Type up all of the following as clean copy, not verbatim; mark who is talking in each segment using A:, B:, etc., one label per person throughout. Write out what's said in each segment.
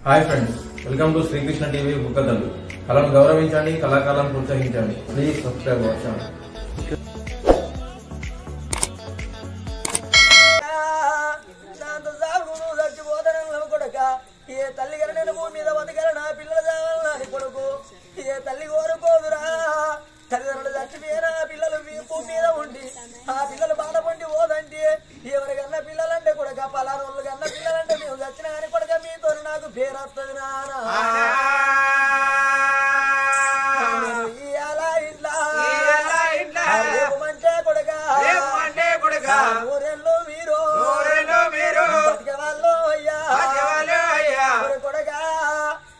A: Hi friends, welcome to Srikrishna TV బుక్కదల్లు. కళను గౌరవించండి, కళాకారులను ప్రోత్సహించండి. Please subscribe our channel.
B: ఏ తల్లి గల నేను భూమి మీద బతకల నా పిల్లలు చావాలని కొడుకు ఏ తల్లి కోరుకోదురా. తల్లిదండ్రులు చచ్చిపోయినా పిల్లలు భూమి మీద ఉండి ఆ పిల్లలు బాధపడి పోదంటే ఎవరికన్నా పిల్లలంటే కొడుక పలారోళ్ళు కన్నా పిల్లలంటే మేము చచ్చినా కానీ కొడుక మీతో నాకు పేరు వస్తుంది నానా. రేపమంటే కొడుక ఊరెళ్ళు మీరు బతికే వాళ్ళు అయ్యా కొడుక.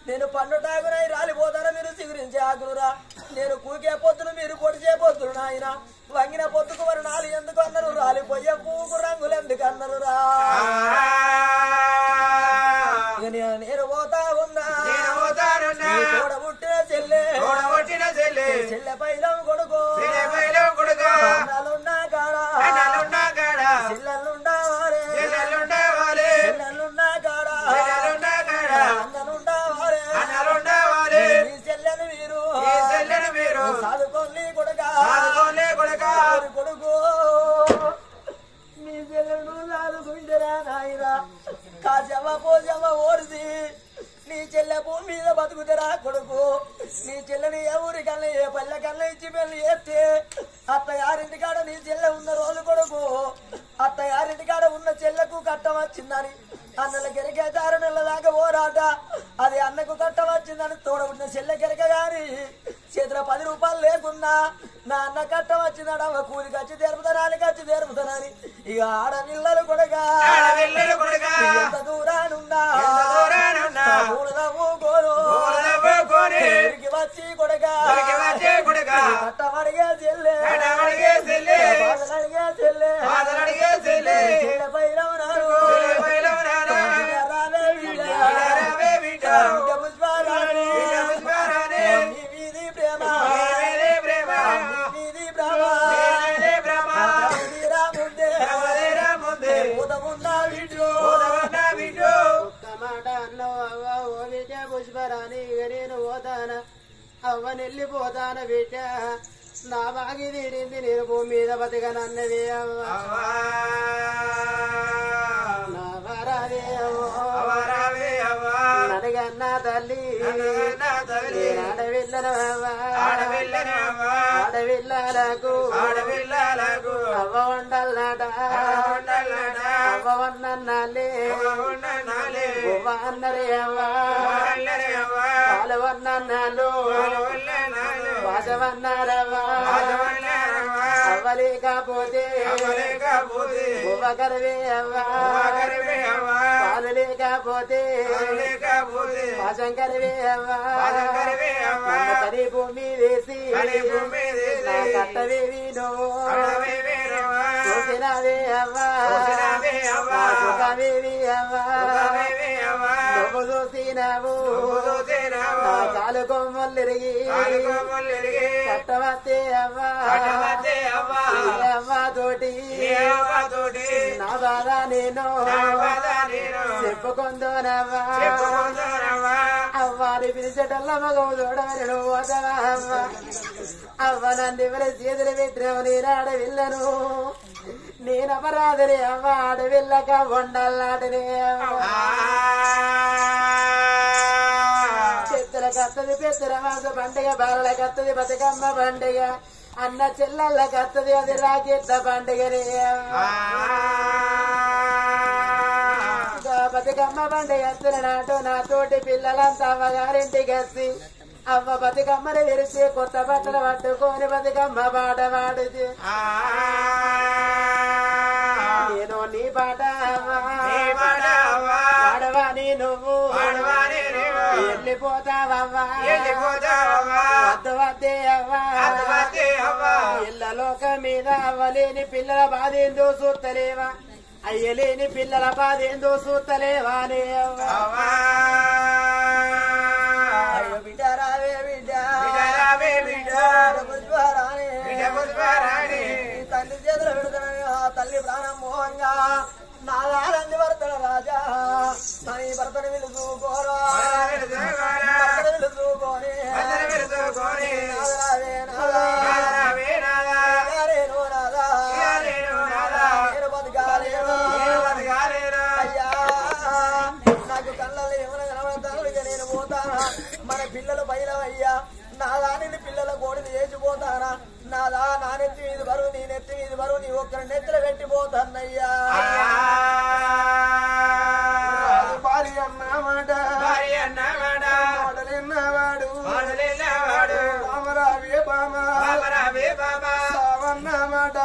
B: నేను పండుటాకునై రాలిపోతాను, మీరు చిగురించే ఆకులురా. నేను కూకే పొద్దును, మీరు పొడిచే పొద్దును నాయన. వంగిన పొద్దుకు మరి నాలు ఎందుకు అన్నారు, రాలిపోయే పువ్వుకు రంగులు ఎందుకు అన్నారు రా. నేను పోతా ఉన్నా తోడబుట్టిన చెల్లె చెల్లె పైలం కొడుకు అన్నాలున్నా కాడా చెల్లెలుండా వారే చెల్లెలున్నా కాడా అన్నలుండా వారే ఈ చెల్లెను మీరు సాదుకోండి కొడుకా కొడుకు. మీ చెల్లెను సాదుకుంటారా నాయన. కాజమ్మ పోజమ్మ ఓడిసి నీ చెల్లె భూమి మీద బతుకుతారా కొడుకు. నీ చెల్లెని ఏ ఊరి కన్నా ఏ పల్లె కన్నా ఇచ్చి పెళ్లి చేస్తే అత్తగారింటి కాడ నీ చెల్లె ఉన్న రోజు కొడుకు అత్తగారింటి కాడ ఉన్న చెల్లెకు కట్టం వచ్చిందని అన్నల కెరికే 6 నెలల దాకా పోరాట. అది అన్నకు కట్టం వచ్చిందని తోడబుట్టిన చెల్లె కెరక గాని చేతిలో 10 రూపాయలు లేకున్నా నా అన్న కట్టం వచ్చిందట కూలి ఖర్చు తెరుపుతానని ఖర్చు తెరుపుతానని ఇక ఆడపిల్లలు కొడుక ఎంత దూరానున్నా వచ్చి కొడుక కట్టమడిగే చెల్లె అడిగే చెల్లె పైన పుష్పరాని నేను పోతానా అవ్వనెళ్ళిపోతాన బిడ్డ. నా బాగి తీరింది, నేను భూమి మీద బతకనన్నది నడగన్నా తల్లి ఆడవిల్లకు అవ్వ వండల్లాట అవ్వ వన్నన్నాలే బువ్వ అన్నరే అవ్వ పాలు వన్నాలు వాజవన్నారవ్వ అవ్వలేకపోతే బువ్వ కరవే అవ్వ పాలు లేకపోతే వాజం కరవే అవ్వ తడి భూమి వేసి నా కట్టవేవి నువ్వు చూసినవే అవ్వ సుఖమేవి అవ్వ నువ్వు చూసినావు నా కాలు కొమ్మలిరిగి కట్టవతే అవ్వ తోటి నా బాధ నేను చెప్పుకుందోనవ్వా అవ్వాని పిలిచేటల్ల మగవు చూడవని నువ్వు పోతావా అవ్వ అవ్వ నన్ను ఎవరి చేతులు పెట్టినావు నేను ఆడవిల్లను నేను అపరాధనే అవ్వ ఆడవిల్లక వండల్లాటనే చెత్తల కత్తది పెత్తర మాస పండుగ బాలల కత్తది బతుకమ్మ పండుగ అన్న చెల్లెళ్ళ కత్తది అది రాకెత్త పండుగనే బతుకమ్మ పండుగ ఎత్తున నాటు నా తోటి పిల్లలంతా అవ్వగారింటికి వచ్చి అవ్వ బతుకమ్మని విరిచి కొత్త బట్టలు పట్టుకొని బతుకమ్మ పాట పాడుచి నేను నీ పాట పాడవాని నువ్వు వెళ్ళిపోతావవ్వా వద్దు వద్దే అవ్వా ఇళ్ళలోక మీద అవ్వలేని పిల్లల బాధేందో చూస్తలేవా అయ్యలేని పిల్లల బాధేందో చూస్తలేవానే బిడ్డారావే తల్లి చేతులు పెడుతున్నా తల్లి ప్రాణం మోహంగా నాగారంది భర్తల రాజా అని భర్తను పిలుచుకోరా ఏమైనా కనబడతాను ఇక నేను పోతానా మన పిల్లలు బయలవయ్యా నాదా నేను పిల్లల కోడిని వేసిపోతానా నాదా నా నెత్తి మీద బరువు నీ నెత్తి మీద బరువు నీ ఒక్కరి నెత్తిలో పెట్టిపోతానయ్యా భార్య అన్నమాట మాటలిన్నవాడు బామరావే బామ సావన్నమాట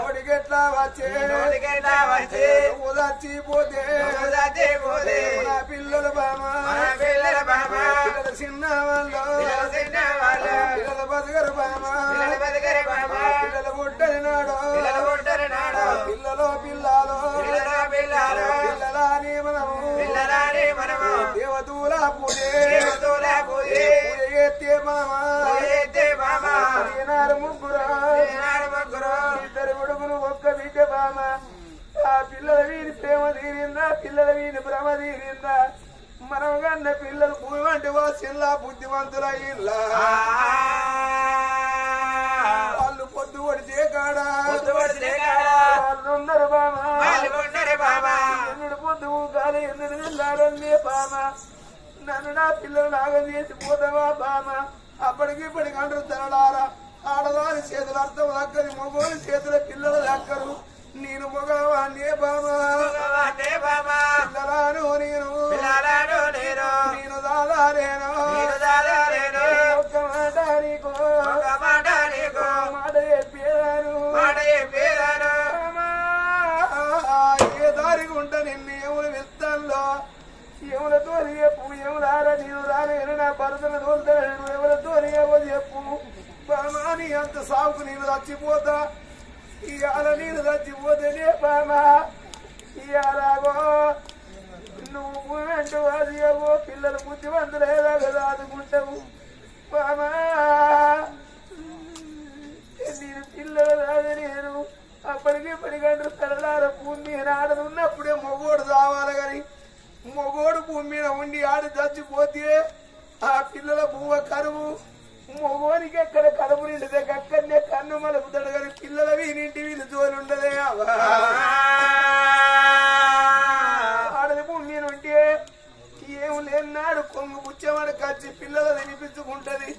B: నోడికెట్లా వచ్చే నువ్వు చచ్చిపోతే నా పిల్లలు బామ పిల్లలు చిన్న వాళ్ళు పిల్లలు బతుకరు బామ పిల్లలు పుట్టరినాడు పిల్లలు పిల్లలని మనము దేవతూల పూజే ఎత్తే మామ ముగ్గురు ఇద్దరు కొడుకులు ఒక్క బిడ్డ బామ ఆ పిల్లల వీని ప్రేమ తీరిందా పిల్లల వీని భ్రమ తీరిందా మనం కన్న పిల్లలు భూమి వంటి వాసిల్లా బుద్ధిమంతులయ్యిల్లా వాళ్ళు పొద్దు పడితే కాడా వాళ్ళు ఉన్నారు బామా ఎన్నుడు పొద్దు కాలే ఎన్నుడు వెళ్ళారన్నే బామ నన్ను నా పిల్లలు నాగం చేసి పోతావా బామ అప్పటికి ఇప్పటికి అంటారు తరలారా ఆడదాని చేతులు అర్థం దక్కని మగోని చేతుల పిల్లలు దక్కరు నేను మగవాణ్ణే బామా పిల్లలాను నేను దాదాలేను ఒక్క మాట నీకు మాట చెప్పేదాను ఏ దారికి ఉంటా నిన్ను ఎవరు విస్తాల్లో ఎవరితో చెప్పు ఎవరారా నేను రాలేను నా భర్తను తోలుతాను ఎవరితో ఏవో చెప్పు బామా నీ అంత సాగుకు నేను చచ్చిపోతా ఇవాళ నేను చచ్చిపోతేనే బామా ఇవాళగో నువ్వు వెంటూ అది ఏవో పిల్లలు బుద్ధిమంతులేదా కదా ఆదుకుంటావు బామా నేను పిల్లలు రాదు నేను అప్పటికిప్పటికంటారు తరలార భూమి మీద ఆడదున్నప్పుడే మొగోడు రావాలి కానీ మొగోడు భూమి మీద ఉండి ఆడి చచ్చిపోతే ఆ పిల్లల భూమ కరువు మొగోనికి ఎక్కడ కడుపు నిండితే అక్కడనే కన్ను మలుపుతాడు కానీ పిల్లల వీనింటి వీళ్ళు జోలు ఉండదే ఆడది భూమి మీద ఉంటే ఏం లేనాడు కొంగు పుచ్చమని కచ్చి పిల్లలు వినిపించుకుంటది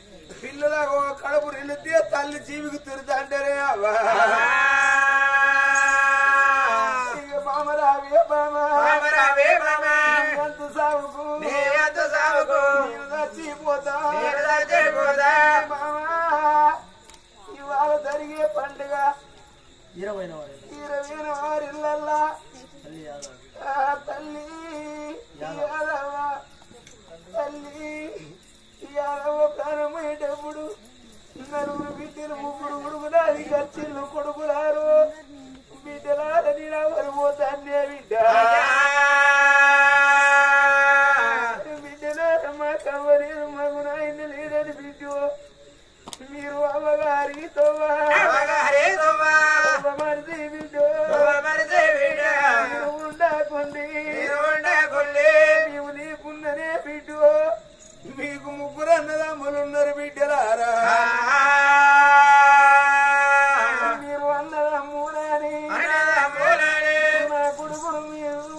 B: పిల్లల కడుపు నిండితే తల్లి జీవికి తిరుగుతా అంటారే బామరావే అంత సాగుకు చచ్చిపోతా ఇవాళ జరిగే పండుగ 20 వారిల్లల్లా తల్లి యాదవ ప్రాణమయ్యేటప్పుడు నలుగురు బిడ్డలు ముగ్గురు కొడుకులాది ఖర్చులు కొడుకులారు బిడ్డలారని ఎవరు పోతాన్నే బిడ్డలారమ్మా కవ్వలేదు మాకు నాయన లేదని బిడ్డ మీరు అమ్మగారికి మరిది బిడ్డ ఉండకుండి మేము నీకున్ననే బిడ్డ మీకు ముగ్గురు అన్నదమ్ములున్నారు బిడ్డలారా మీరు అన్నదమ్ములని నా కొడుకులు మీరు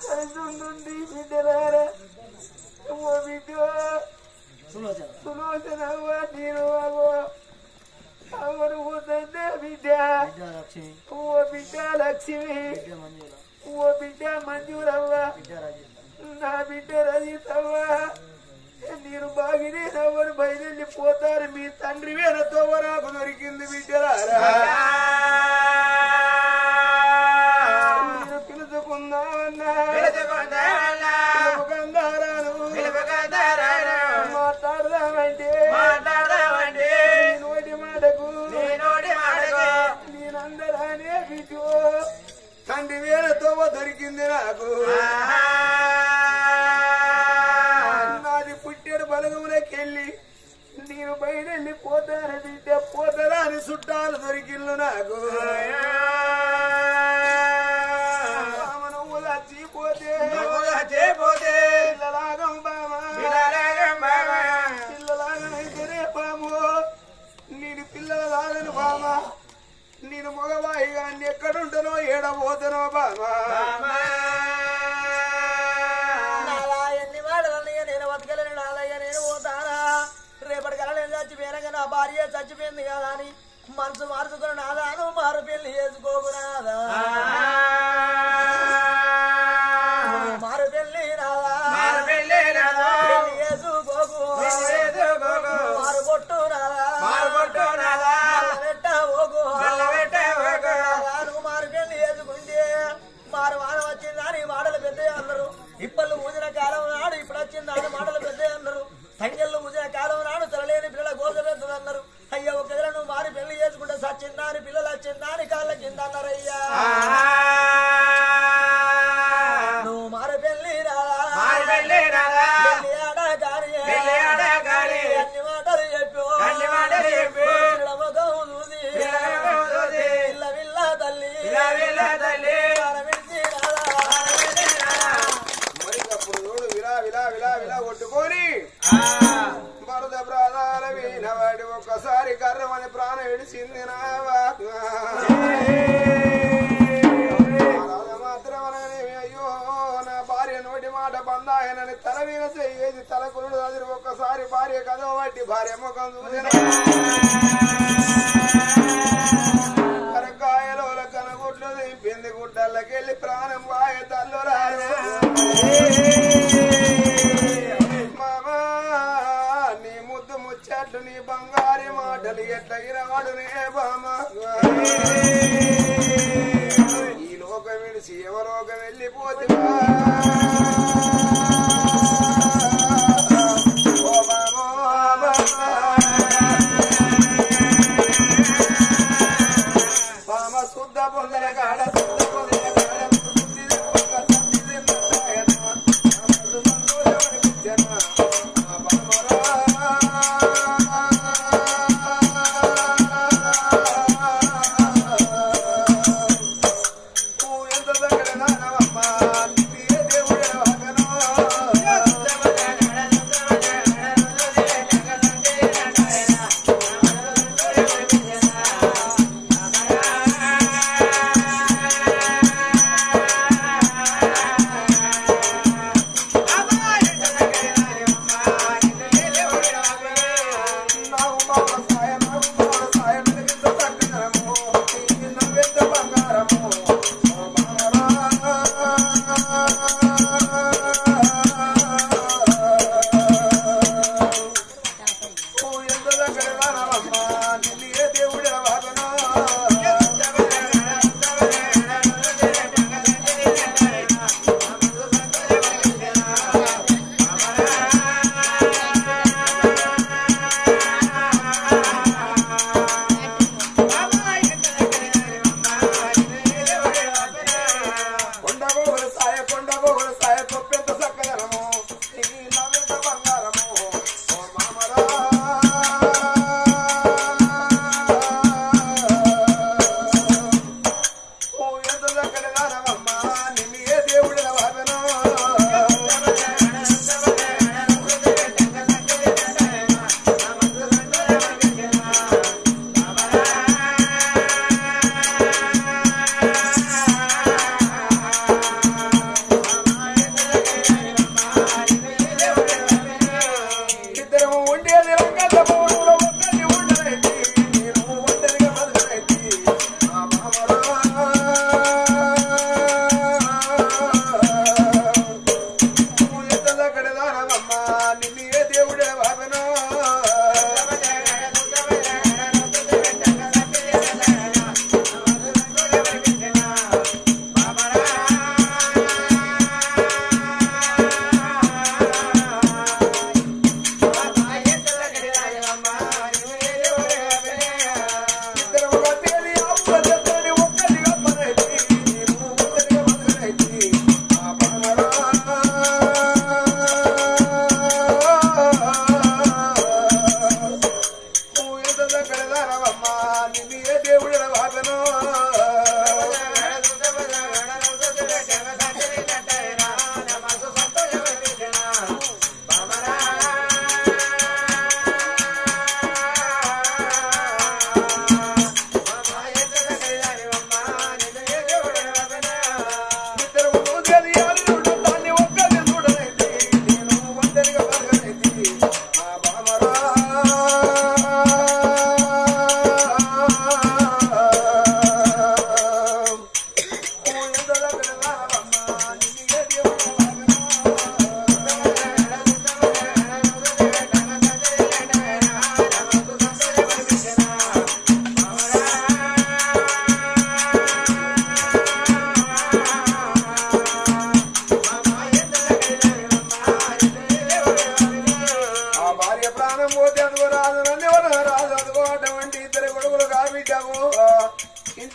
B: కలిసి ఉండి బిడ్డలారా ఓ బిడ్డ సులోచన నేను అవరు పోతుందే బిడ్డ ఓ బిడ్డ లక్ష్మి ఓ బిడ్డ మంజూరవ్వ నా బిడ్డ రజితవ్వ నేను బాగినే ఎవరు బయలుపోతారు మీ తండ్రి వేలతో నాకు దొరికింది బిడ్డలారా నేను పిలుచుకుందామన్నా మాట్లాడదామంటే నోటి మాటకు నేనందరానే బిడ్డు తండ్రి వేలతో దొరికింది నాకు నాది పుట్టేడు బలగములకెళ్ళి నేను బయలుపోతాను బిడ్డ పోతారా అని చుట్టాలు దొరికిళ్ళు నాకు మనసు మార్చుకుని నాదాను మారు పెళ్లి చేసుకోకు నాదా మారు పెళ్లి నాదా పెళ్లి చేసుకోకు మారు పొట్టు నాదా పెట్టవోకు మారు పెళ్లి చేసుకుంటే మారు వాన వచ్చిందని మాటలు పెద్ద అన్నారు ఇప్పళ్ళు ఊదిన కాలం నాడు ఇప్పుడు వచ్చిందని మాటలు పెద్ద అన్నారు సంఖ్యలు ఊదిన కాలం నాడు తరలేని పిల్లల గోస పెద్దదన్నారు అయ్యా ఒక నువ్వు మారి పెళ్లి చేసుకుంటే సచ్చిందాని పిల్లలు వచ్చిందాని కాళ్ళ కింద అన్నారయ్యా నువ్వు మారి పెళ్లి అన్ని మాటలు చెప్పు ముఖం చూసి పిల్ల పిల్ల తల్లి
C: కొట్టుకొని మరద ప్రాణాల వీనవాడి ఒక్కసారి కర్రమని ప్రాణం విడిచింది మాత్రం అనగానే అయ్యో నా భార్య నోటి మాట బందాయనని తల మీద చేసి తల కురుడు అదిరి ఒక్కసారి భార్య కదవ బట్టి భార్య ముఖం చూసిన కరకాయలో కనగుడ్లు దింపింది గుడ్డల్లకెళ్ళి ప్రాణం వాయ తల్లు నీ ముద్దు ముచ్చట్లు నీ బంగారి మాటలు ఎట్లగినవాడు నే బామ ఈ లోకం విడిచి ఎవరోకం వెళ్ళిపోతే బామ శుద్ధ పొందల కాడ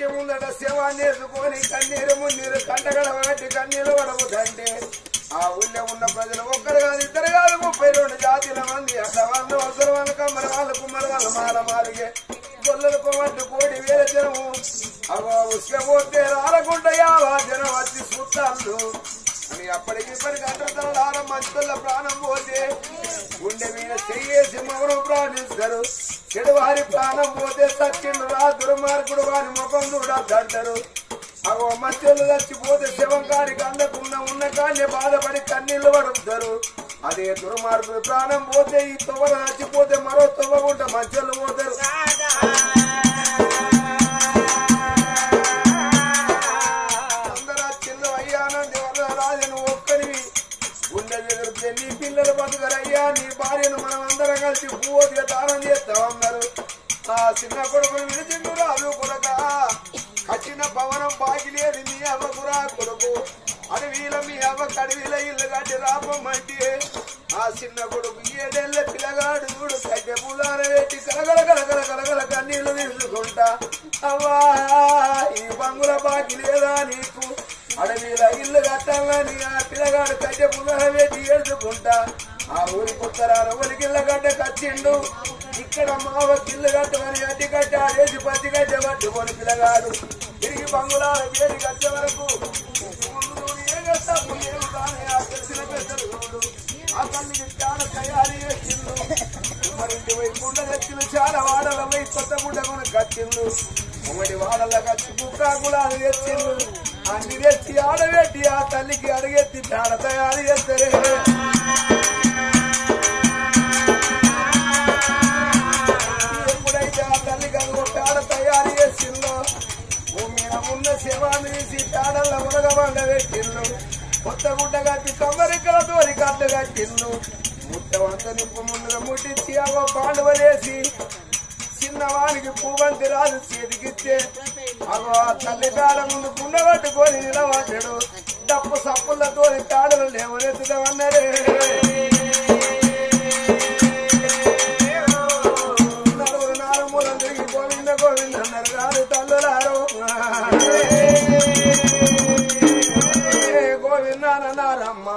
C: ఇంటి ముందట శవాన్ని వేసుకొని కన్నీరు మున్నీరు కంటగడ పెట్టి కన్నీరు పడవుతంటే ఆ ఊళ్ళో ఉన్న ప్రజలు ఒక్కరు కాదు ఇద్దరు కాదు 32 జాతీల మంది అట్లా వాళ్ళు అవసరం వాళ్ళు కమ్మరి వాళ్ళు కుమ్మరి వాళ్ళు మాలమాలిగే గొల్లలు కొమ్మట్టు కోడి వేల జనము అగో ఉసుకపోతే రాలకుండా యావా జనం వచ్చి చూస్తాళ్ళు అని అప్పటికి ఇప్పటికి అంటారు మంచుల ప్రాణం పోతే గుండె మీద చెయ్యేసి మౌనం ప్రాణిస్తారు చెడు వారి ప్రాణం పోతే సచ్చిండు రా దుర్మార్గుడు వారి ముఖం చూడద్దంటారు అగో మధ్యలో చచ్చిపోతే శవం కాడికి అందకుండా ఉన్న కాడిని బాధపడి కన్నీళ్లు పడుతారు అదే దుర్మార్గుడు ప్రాణం పోతే ఈ తొవ్వలు చచ్చిపోతే మరో తొవ్వకుండా మధ్యలో పోతారు అందరూ చిల్లు అయ్యానండి వల్ల రాజను ఒక్కరివి గుండె ఎదురుతే నీ పిల్లలు బతుకరయ్యా నీ భార్యను మనం అందరం కలిసి పూర్తిగా దానం చేస్తామన్నారు ఆ చిన్న కొడుకును విడిచిండు రాదు కొడక కట్టిన భవనం బాగిలేని మీ అవ్వకురా కొడుకు అడవిల మీ అవ్వ కడివిల ఇల్లు కట్టి రాపమంటే ఆ చిన్న కొడుకు 7 ఏళ్ల పిల్లగాడు చూడు కట్టె పూలాన పెట్టి కలగల కలగల కలగల కన్నీళ్లు తీసుకుంటా అవ్వా ఈ బంగుల బాకి లేదా నీకు అడవిల ఇల్లు కట్టాలని ఆ పిల్లగాడు కట్టె పూలాన పెట్టి ఏడుచుకుంటా ఆ ఊరి పుత్తరాల ఒలికిళ్ళ గడ్డ కచ్చిండు ఇక్కడ మావ కిల్లు కట్టమని అడ్డి కట్టి ఆడేసి పత్తి కట్టె పట్టుకొని పిల్లగాడు తిరిగి బంగులాల చేరి కట్టే వరకు తెలిసిన పెద్దలు ఆ తల్లికి చాలా తయారీ చేసిండు మరింటి పోయి గుండ తెచ్చిండు చాలా వాడల పోయి కొత్త గుడ్డ కొని కట్టిండు ఒకటి వాడల కచ్చి కుక్క గులాలు తెచ్చిండు అన్ని తెచ్చి ఆడబెట్టి ఆ తల్లికి అడిగెత్తి చాలా తయారు చేస్తారు ఎప్పుడైతే ఆ తల్లికి అది పేడ తయారు చేసిందో భూమి ఉన్న శవాన్ని తీసి పేడల్లో ఉరగబండ పెట్టిండు కొత్త గుడ్డ కట్టి కమ్మరికలతో కట్టు కట్టిండు ముట్టవంత నిప్పు ముందుగా ముట్టించి అవో పాండవలేసి చిన్నవానికి పువ్వంతి రాజు చేతికిస్తే అవో ఆ తల్లి పేడ ముందు కుండ పట్టుకొని నిలబడ్డాడు డప్పు సప్పులతో పేడలు లేవనెత్తుదామన్నారే నలుగురు 4 మూలం తిరిగి గోవింద గోవింద అన్నారు రాదు తల్లులారు గోవిందనారమ్మ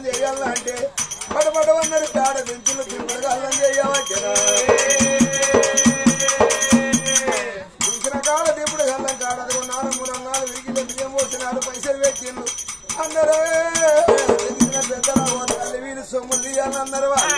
C: చేయాలంటే పడపడవన్నది పేడ దించులు తింపడగాలని చేయవచ్చరా దించిన కాడ దింపుడు గల్లం కాడదు 4 మూలంగాలు విరిగిలో బియ్యం పోసినారు పైసలు పెట్టిండు అందరూ దించిన పెద్దల తల్లి వీరు సొమ్ములు తీయాలని అన్నారు వాళ్ళు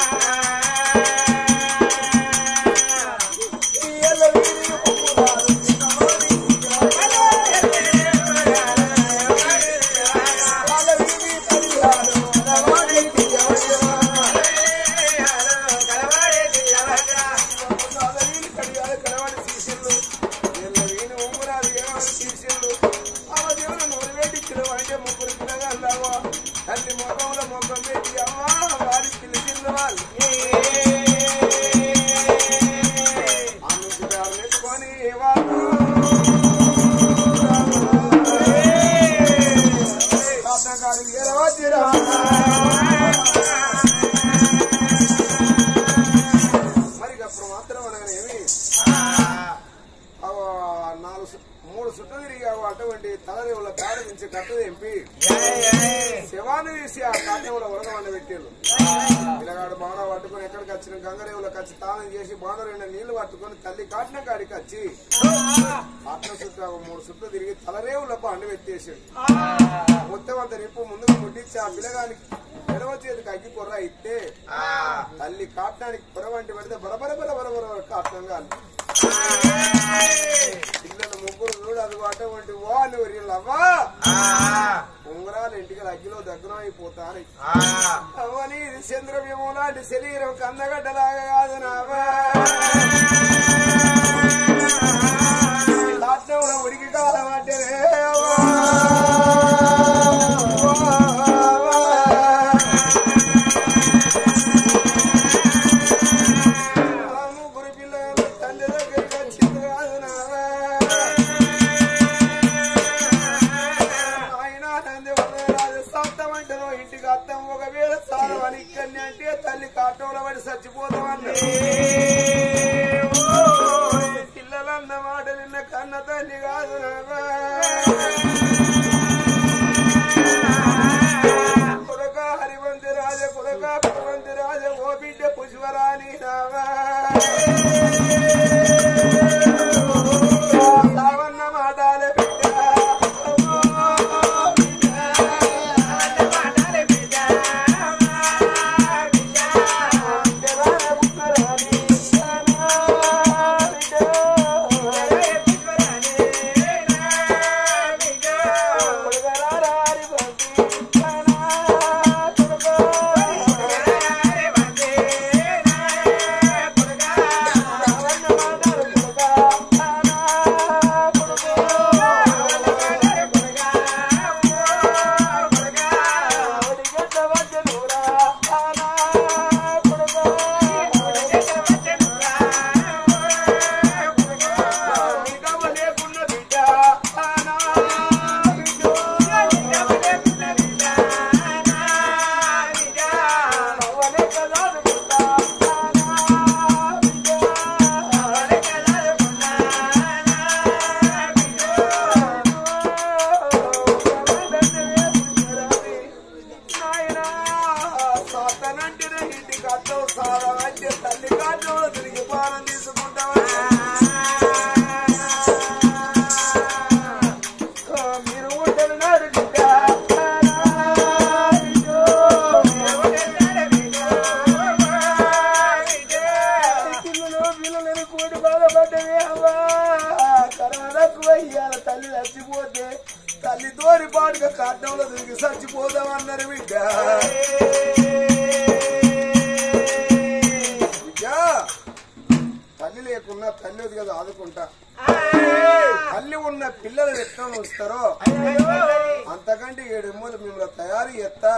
C: తల్లి మొగంలో మొగ్గం పెట్టి అమ్మా వారి పిలిచిన వాళ్ళు కట్టు తెంపి శవాన్ని తీసి ఆ కాటంలో ఉరగమండ పెట్టారు. పిల్లగాడు బాణ పట్టుకుని ఎక్కడికి వచ్చిన గంగరేవులకు వచ్చి తానం చేసి బాణ 2 నీళ్లు పట్టుకుని తల్లి కాటిన కాడికి వచ్చి కాటన చుట్టూ 3 చుట్లు తిరిగి తలరేవుల బండి పెట్టేసాడు. మొత్తం అంత నిప్పు ముందుగా ముట్టించి ఆ పిల్లగానికి ఎడవ చేతికి అగ్గి పొర్ర ఇస్తే తల్లి కాటనానికి పొర వంటి పెడితే బరబర కాటనంగా పిల్లలు ముగ్గురు చూడు అది అటువంటి వాళ్ళు వీళ్ళవ్వా ఉంగరాలు ఇంటికి అగ్గిలో దగ్గర అయిపోతారు. అవని ఇది చంద్రవ్యూహం లాంటి శరీరం కందగడ్డలాగా కాదు నావా కాటంలో ఉడికి కాలం అంటే తల్లి కాటంలో పడి చచ్చిపోతామన్నా పిల్లలన్న మాట నిన్న కన్న తల్లి కాదు కొడక హరివంతి రాజ కొడక భగవంతి రాజ ఓ బిడ్డ పుష్పరాణి రావా సావన్న మాటాలే కాటంలో తిరిగి చచ్చిపోదామన్నారు బిడ్డ. తల్లి లేకున్నా తల్లి ఉంది కదా ఆదుకుంటా. తల్లి ఉన్న పిల్లలు ఎట్లా వస్తారో అంతకంటే 7 ఎమ్మలు మిమ్మల్ని తయారు చేస్తా.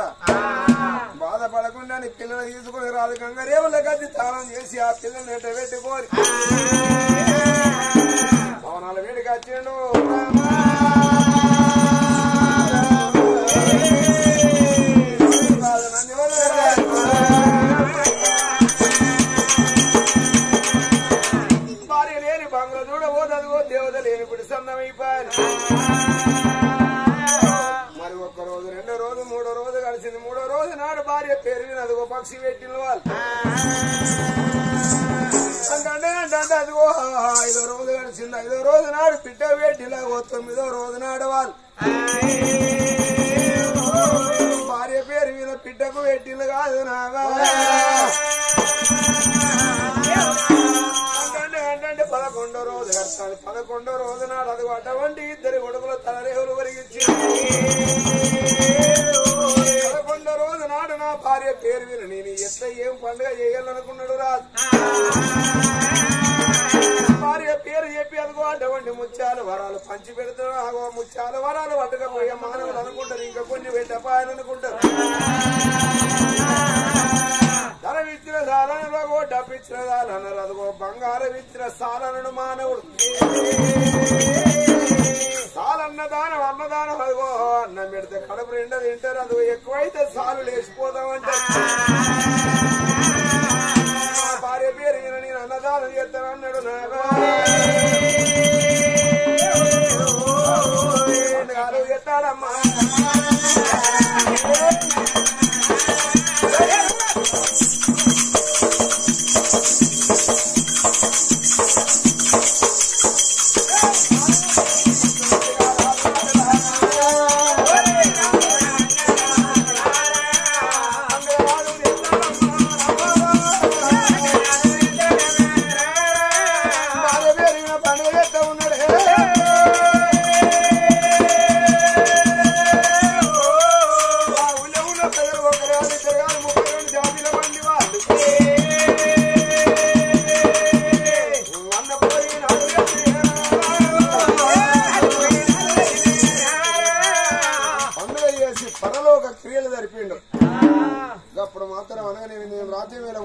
C: బాధపడకుండా నీ పిల్లలు తీసుకుని రాదు గంగరేవుల గది తాళం చేసి ఆ పిల్లల్ని ఎట్ట పెట్టుకోరి భవనాల వేడికి వచ్చిండు. భార్య లేని బంగ్లా చూడబోదదిగో దేవత లేని గుడి సన్నమైపోయారు. మరి 1 రోజు 2 రోజు 3 రోజు కలిసింది. 3వ రోజు నాడు భార్య పేరు అదిగో పక్షి పెట్టిన వాళ్ళు అంటే అదిగో 5వ రోజు కలిసింది. 5వ రోజు నాడు పిట్ట పెట్టిలా 9వ రోజు నాడు వాళ్ళు భార్య పేరు మీద పిట్టకు పెట్టింది కాదు నాగా. అంటే 11వ రోజు కట్టాలి. 11వ రోజు నాడు అది అటువంటి 2 కొడుకుల తలరేవులు వరిగించి 11వ రోజు నాడు నా భార్య పేరు మీద నేను ఎట్లా ఏం పండుగ చేయాలనుకున్నాడు రాదు. భార్య పేరు చెప్పి అదిగో అటువంటి ముత్యాలు వరాలు పంచి పెడుతున్నా అగో ముత్యాలు వరాలు పట్టుకపోయే మానవులు అనుకుంటారు. ఇంకా కొన్ని పెట్టపాయాలనుకుంటారు. ధనం ఇచ్చిన సాలనలో డబ్బు ఇచ్చిన సాలన్నారు. అదిగో బంగారం ఇచ్చిన సాలనను మానవుడు సాలన్నదానం అన్నదానం అదిగో అన్నం పెడితే కడుపు నిండా తింటారు. అదిగో ఎక్కువైతే సాలు లేచిపోతామంటే భార్య పేరు నేను అన్నదానం చేస్తాను అన్నాడు. నాగా ఎత్తాడమ్మా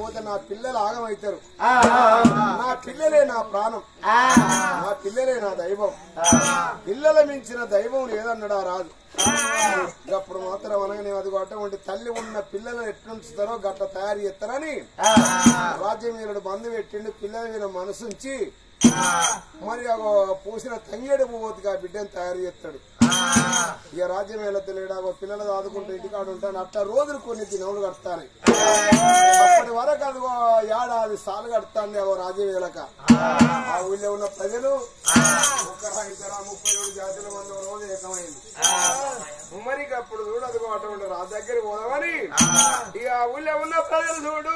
C: పోతే నా పిల్లలు ఆగమవుతారు. నా పిల్లలే నా ప్రాణం, నా పిల్లలే నా దైవం. పిల్లల మించిన దైవం లేదన్నాడా రాదు. అప్పుడు మాత్రం అనగానే అది అటువంటి తల్లి ఉన్న పిల్లలను ఎట్లుంచుతారో గట్ల తయారు చేస్తారని రాజ్యమీరుడు బంధు పెట్టిండు. పిల్లల మీద మనసుంచి మరి పూసిన తంగేడు పోవద్దుగా బిడ్డను తయారు చేస్తాడు. ఇక రాజ్యం వెళ్ళలేడా పిల్లలు ఆదుకుంటూ ఇంటికాడు ఉంటాను. అట్లా రోజులు కొన్ని దినములు కడతాను. అప్పటి వరకు అది ఏడాది సార్లు కడతాను రాజ్యం వెళ్ళక. ఆ ఊళ్ళో ఉన్న ప్రజలు 37 జాతుల మంది రోజు ఏకమైంది. మరి అప్పుడు చూడు అదిగో అటువంటి రాజు దగ్గరికి పోదామని ఇక ఆ ఊళ్ళో ఉన్న ప్రజలు చూడు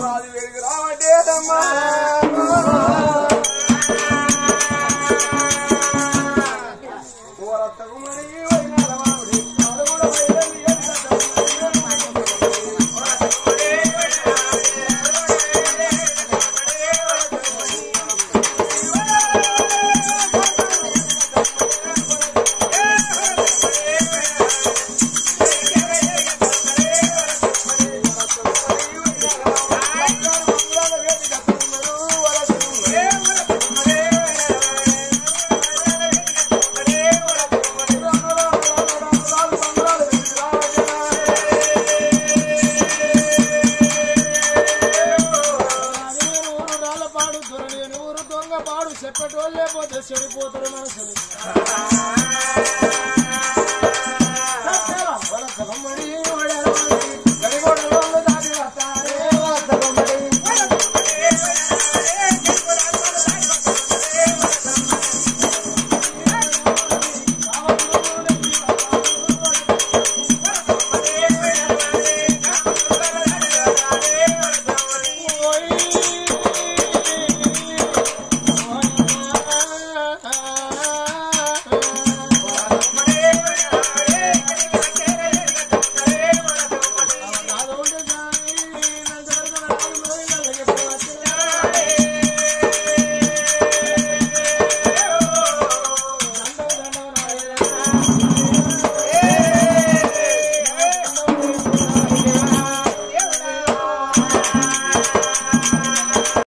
C: రాజు వేడికి రావటేదమ్మా.
D: చెప్పటోళ్ళే పోతే చెడిపోతారు మనసులు.